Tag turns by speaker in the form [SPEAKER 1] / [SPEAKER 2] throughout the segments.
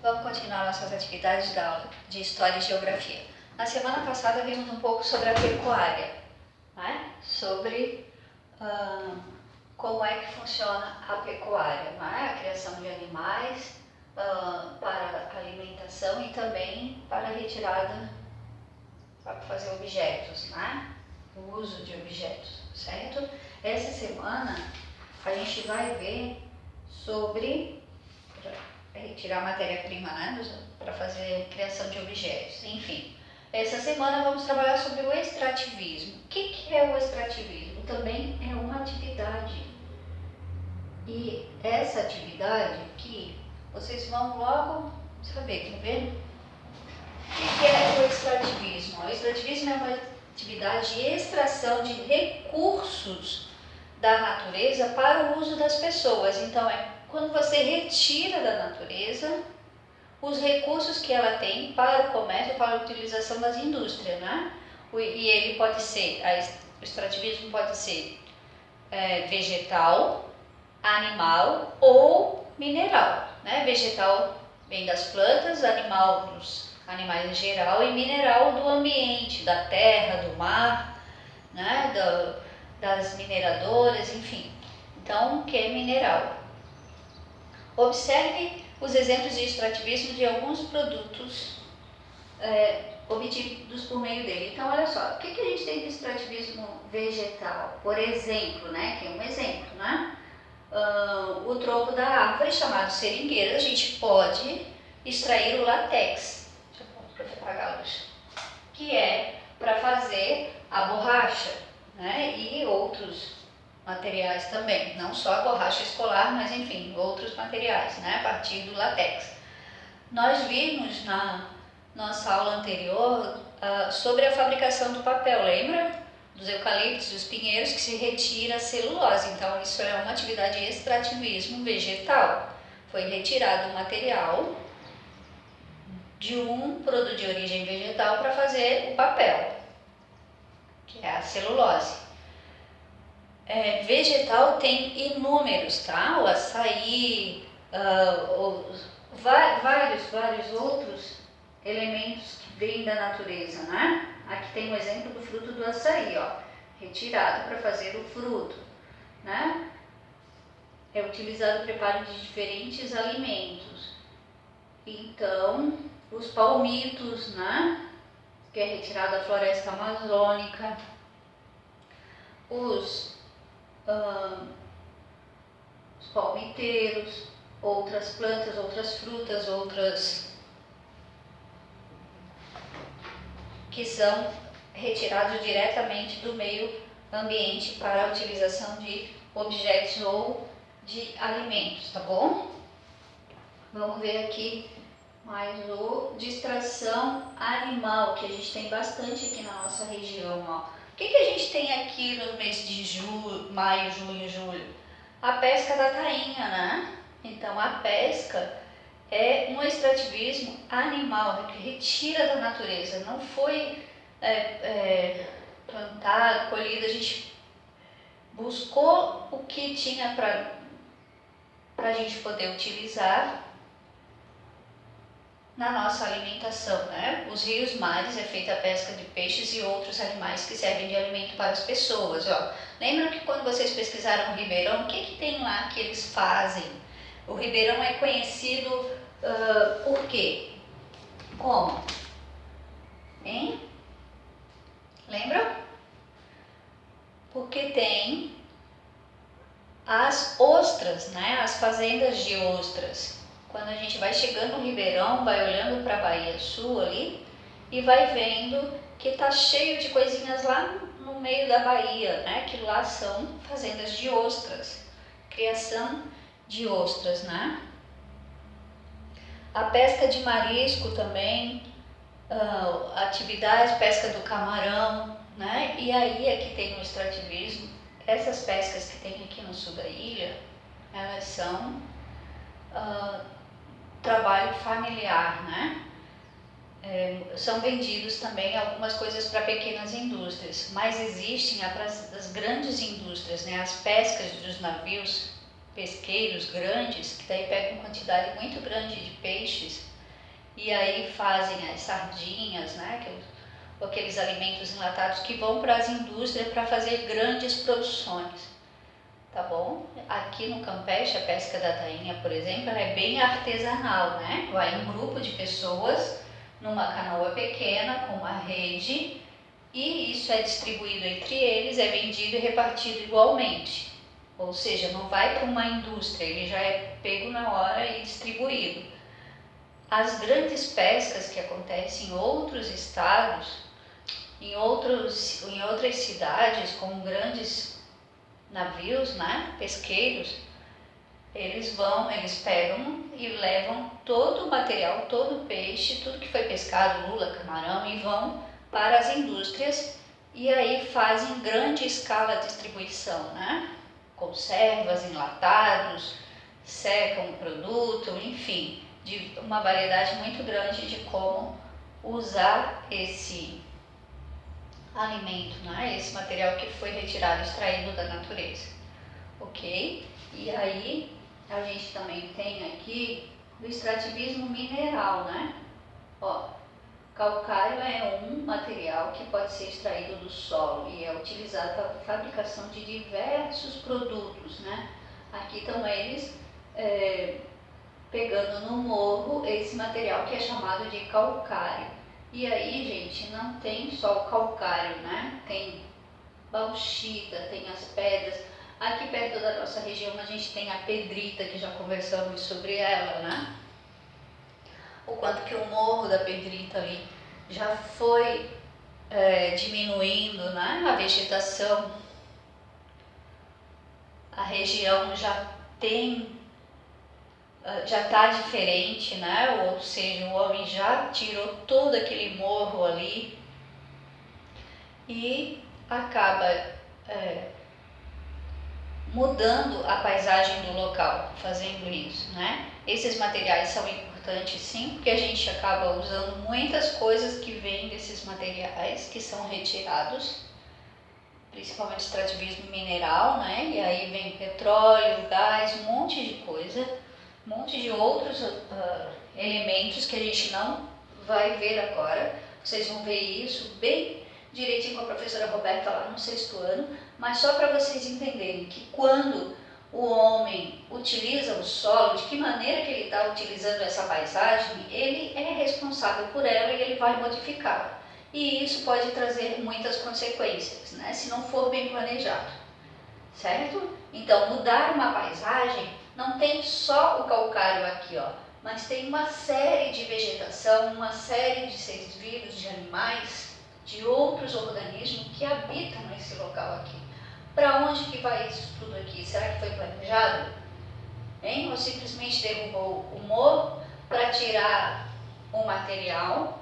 [SPEAKER 1] Vamos continuar nossas atividades da aula de História e Geografia. Na semana passada vimos um pouco sobre a pecuária, né? Sobre como é que funciona a pecuária, né? A criação de animais para alimentação e também para retirada, para fazer objetos, né? O uso de objetos, certo? Essa semana a gente vai ver sobre retirar matéria-prima, né, para fazer criação de objetos, enfim. Essa semana vamos trabalhar sobre o extrativismo. O que é o extrativismo? Também é uma atividade. E essa atividade aqui, vocês vão logo saber, quer ver? O que é o extrativismo? O extrativismo é uma atividade de extração de recursos da natureza para o uso das pessoas. Então, quando você retira da natureza os recursos que ela tem para o comércio, para a utilização das indústrias, né? E ele pode ser, o extrativismo pode ser vegetal, animal ou mineral, né? Vegetal vem das plantas, animal dos animais em geral e mineral do ambiente, da terra, do mar, né? Das mineradoras, enfim. Então, o que é mineral? Observe os exemplos de extrativismo de alguns produtos obtidos por meio dele. Então, olha só, o que a gente tem de extrativismo vegetal? Por exemplo, né? Que é um exemplo, né? O tronco da árvore, chamado seringueira, a gente pode extrair o látex, deixa eu apagar a luz, que é para fazer a borracha, né? E outros materiais também, não só a borracha escolar, mas enfim, outros materiais, né, a partir do látex. Nós vimos na nossa aula anterior sobre a fabricação do papel, lembra? Dos eucaliptos, dos pinheiros, que se retira a celulose. Então, isso é uma atividade de extrativismo vegetal. Foi retirado o material de um produto de origem vegetal para fazer o papel, que é a celulose. Vegetal tem inúmeros, tá? O açaí, vários outros elementos que vêm da natureza, né? Aqui tem um exemplo do fruto do açaí, ó, retirado para fazer o fruto, né? É utilizado o preparo de diferentes alimentos. Então, os palmitos, né? Que é retirado da floresta amazônica. Os palmiteiros, outras plantas, outras frutas, outras que são retirados diretamente do meio ambiente para a utilização de objetos ou de alimentos, tá bom? Vamos ver aqui mais o de extração animal, que a gente tem bastante aqui na nossa região, ó. O que a gente tem aqui no mês de maio, junho, julho? A pesca da tainha, né? Então, a pesca é um extrativismo animal, que retira da natureza. Não foi plantado, colhido, a gente buscou o que tinha para a gente poder utilizar na nossa alimentação, né? Os rios, mares, é feita a pesca de peixes e outros animais que servem de alimento para as pessoas, ó. Lembram que quando vocês pesquisaram o Ribeirão, o que tem lá que eles fazem? O Ribeirão é conhecido por quê? Como? Hein? Lembram? Porque tem as ostras, né? As fazendas de ostras. Quando a gente vai chegando no Ribeirão, vai olhando para a Bahia Sul ali e vai vendo que tá cheio de coisinhas lá no meio da Bahia, né? Que lá são fazendas de ostras, criação de ostras, né? A pesca de marisco também, atividade, pesca do camarão, né? E aí aqui tem o extrativismo. Essas pescas que tem aqui no sul da ilha, elas são trabalho familiar, né? São vendidos também algumas coisas para pequenas indústrias, mas existem as grandes indústrias, né? As pescas dos navios pesqueiros grandes, que daí pegam uma quantidade muito grande de peixes e aí fazem as sardinhas, né, aqueles alimentos enlatados que vão para as indústrias para fazer grandes produções, tá bom? Aqui no Campeche, a pesca da tainha, por exemplo, ela é bem artesanal, né? Vai um grupo de pessoas numa canoa pequena com uma rede e isso é distribuído entre eles, é vendido e repartido igualmente. Ou seja, não vai para uma indústria, ele já é pego na hora e distribuído. As grandes pescas que acontecem em outros estados, em outras cidades com grandes navios, né, pesqueiros, eles pegam e levam todo o material, todo o peixe, tudo que foi pescado, lula, camarão, e vão para as indústrias e aí fazem grande escala de distribuição, né? Conservas, enlatados, secam o produto, enfim, de uma variedade muito grande de como usar esse alimento, né? Esse material que foi retirado, extraído da natureza, ok? E aí a gente também tem aqui o extrativismo mineral, né? Ó, calcário é um material que pode ser extraído do solo e é utilizado para a fabricação de diversos produtos, né? Aqui estão eles pegando no morro esse material que é chamado de calcário. E aí, gente, não tem só o calcário, né? Tem bauxita, tem as pedras. Aqui perto da nossa região a gente tem a pedrita, que já conversamos sobre ela, né? O quanto que o morro da pedrita ali já foi diminuindo, né? A vegetação, a região já está diferente, né? Ou seja, o homem já tirou todo aquele morro ali e acaba mudando a paisagem do local, fazendo isso, né? Esses materiais são importantes sim, porque a gente acaba usando muitas coisas que vêm desses materiais que são retirados, principalmente extrativismo mineral, né? E aí vem petróleo, gás, um monte de coisa, um monte de outros elementos que a gente não vai ver agora. Vocês vão ver isso bem direitinho com a professora Roberta lá no 6º ano, mas só para vocês entenderem que quando o homem utiliza o solo, de que maneira que ele está utilizando essa paisagem, ele é responsável por ela e ele vai modificá-la. E isso pode trazer muitas consequências, né, se não for bem planejado, certo? Então, mudar uma paisagem não tem só o calcário aqui, ó, mas tem uma série de vegetação, uma série de seres vivos, de animais, de outros organismos que habitam nesse local aqui. Para onde que vai isso tudo aqui? Será que foi planejado? Hein? Ou simplesmente derrubou o morro para tirar o material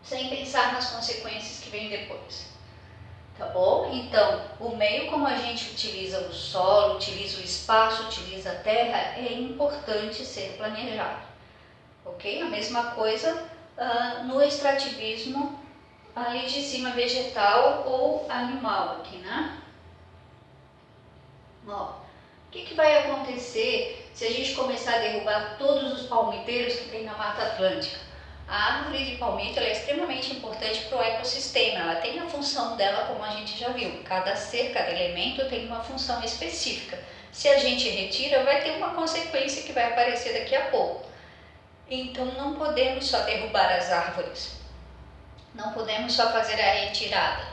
[SPEAKER 1] sem pensar nas consequências que vêm depois? Tá bom? Então, o meio como a gente utiliza o solo, utiliza o espaço, utiliza a terra, é importante ser planejado. Ok? A mesma coisa no extrativismo ali de cima, vegetal ou animal aqui, né? Ó, o que vai acontecer se a gente começar a derrubar todos os palmiteiros que tem na Mata Atlântica? A árvore de palmito é extremamente importante para o ecossistema, ela tem a função dela, como a gente já viu. Cada ser, cada elemento tem uma função específica. Se a gente retira, vai ter uma consequência que vai aparecer daqui a pouco. Então não podemos só derrubar as árvores, não podemos só fazer a retirada,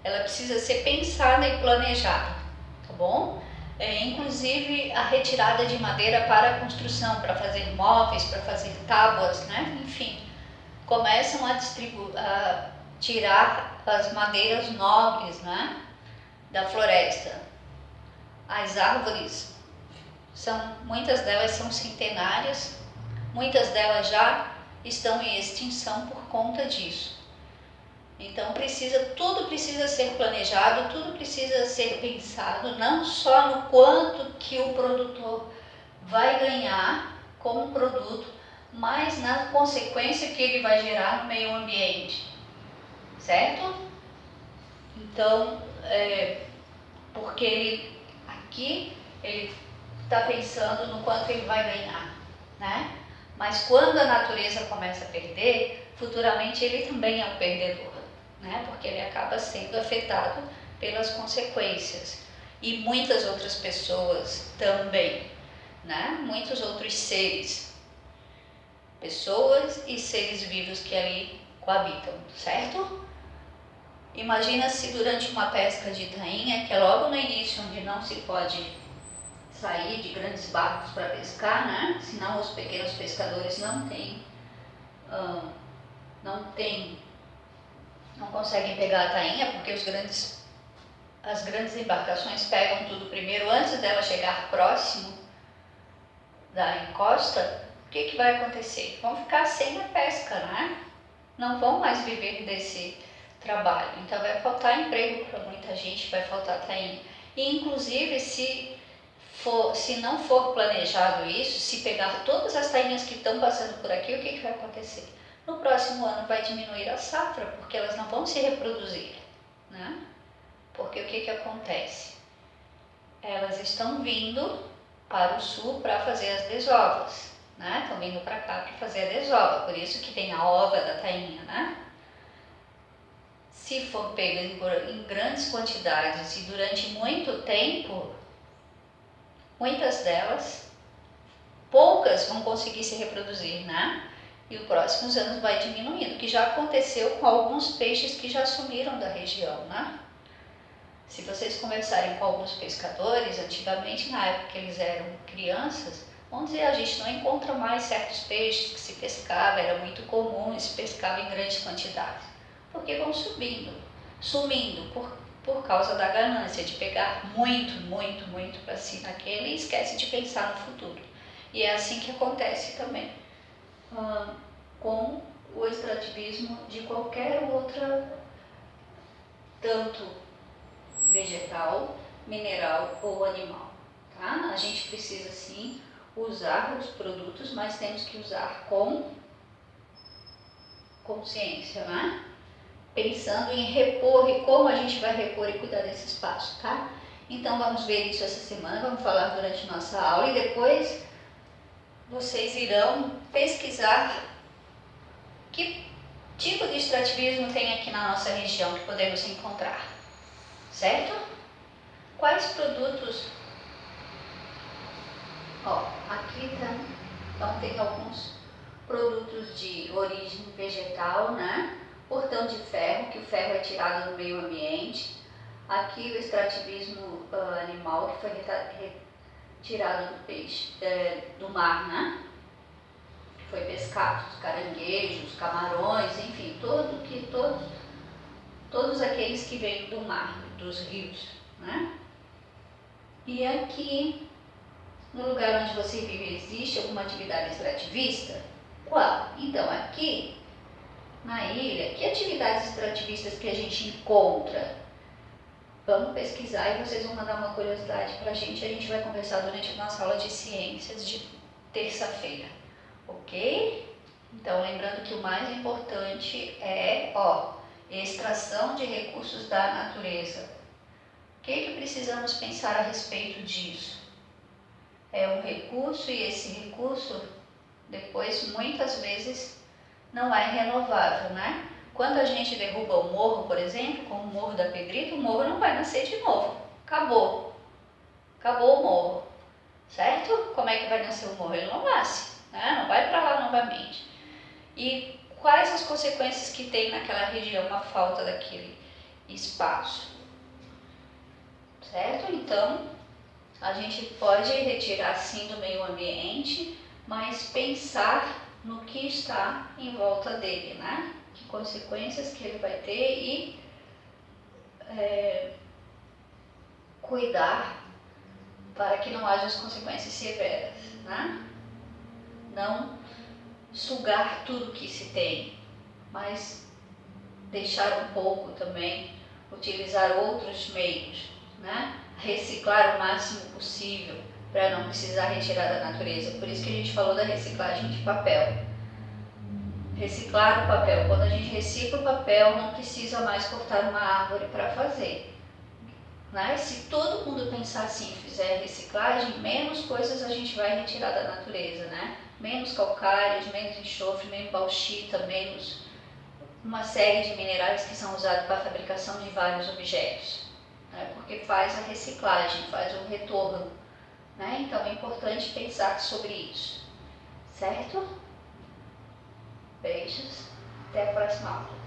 [SPEAKER 1] ela precisa ser pensada e planejada, tá bom? Inclusive a retirada de madeira para construção, para fazer móveis, para fazer tábuas, né? Enfim, começam a tirar as madeiras nobres, né, da floresta. As árvores, muitas delas são centenárias, muitas delas já estão em extinção por conta disso. Então tudo precisa ser planejado, tudo precisa ser pensado, não só no quanto que o produtor vai ganhar como produto, mas na consequência que ele vai gerar no meio ambiente, certo? Então, porque ele está pensando no quanto ele vai ganhar, né? Mas quando a natureza começa a perder, futuramente ele também é um perdedor, né? Porque ele acaba sendo afetado pelas consequências. E muitas outras pessoas também, né? Muitos outros seres, pessoas e seres vivos que ali coabitam, certo? Imagina se durante uma pesca de tainha, que é logo no início onde não se pode sair de grandes barcos para pescar, né? Senão os pequenos pescadores não conseguem pegar a tainha, porque as grandes embarcações pegam tudo primeiro antes dela chegar próximo da encosta. O que vai acontecer? Vão ficar sem a pesca, né? Não vão mais viver desse trabalho. Então vai faltar emprego para muita gente, vai faltar tainha. E inclusive se não for planejado isso, se pegar todas as tainhas que estão passando por aqui, o que vai acontecer? No próximo ano vai diminuir a safra, porque elas não vão se reproduzir, né? Porque o que acontece? Elas estão vindo para o sul para fazer as desovas, né? Estão vindo para cá para fazer a desova, por isso que tem a ova da tainha, né? Se for pega em grandes quantidades e durante muito tempo, muitas delas, poucas vão conseguir se reproduzir, né? E os próximos anos vai diminuindo, que já aconteceu com alguns peixes que já sumiram da região, né? Se vocês conversarem com alguns pescadores, antigamente, na época que eles eram crianças, vão dizer, a gente não encontra mais certos peixes que se pescava, era muito comum, se pescava em grandes quantidades, porque vão sumindo por causa da ganância, de pegar muito para si naquele e esquece de pensar no futuro. E é assim que acontece também com o extrativismo de qualquer outra, tanto vegetal, mineral ou animal, tá? A gente precisa sim usar os produtos, mas temos que usar com consciência, né? Pensando em repor e como a gente vai repor e cuidar desse espaço, tá? Então vamos ver isso essa semana, vamos falar durante nossa aula e depois vocês irão pesquisar que tipo de extrativismo tem aqui na nossa região que podemos encontrar, certo? Quais produtos? Ó, aqui então tem alguns produtos de origem vegetal, né? Portão de ferro, que o ferro é tirado do meio ambiente. Aqui o extrativismo animal, que foi retirado do peixe, do mar, né? Que foi pescado, os caranguejos, camarões, enfim, todos aqueles que vêm do mar, dos rios, né? E aqui, no lugar onde você vive, existe alguma atividade extrativista? Qual? Então, aqui na ilha, que atividades extrativistas que a gente encontra? Vamos pesquisar e vocês vão mandar uma curiosidade para a gente vai conversar durante a nossa aula de ciências de terça-feira, ok? Então, lembrando que o mais importante é, extração de recursos da natureza. O que precisamos pensar a respeito disso? É um recurso e esse recurso, depois, muitas vezes, não é renovável, né? Quando a gente derruba o morro, por exemplo, como o Morro da Pedrita, o morro não vai nascer de novo. Acabou o morro, certo? Como é que vai nascer o morro? Ele não nasce, né? Não vai para lá novamente. E quais as consequências que tem naquela região a falta daquele espaço, certo? Então, a gente pode retirar sim do meio ambiente, mas pensar no que está em volta dele, né? Que consequências que ele vai ter e cuidar para que não haja as consequências severas, né? Não sugar tudo que se tem, mas deixar um pouco também, utilizar outros meios, né? Reciclar o máximo possível para não precisar retirar da natureza. Por isso que a gente falou da reciclagem de papel. Reciclar o papel. Quando a gente recicla o papel, não precisa mais cortar uma árvore para fazer, né? Se todo mundo pensar assim e fizer reciclagem, menos coisas a gente vai retirar da natureza, né? menos calcários, menos enxofre, menos bauxita, menos uma série de minerais que são usados para a fabricação de vários objetos, né? Porque faz a reciclagem, faz o retorno, né? Então é importante pensar sobre isso, certo? Beijos, até a próxima aula.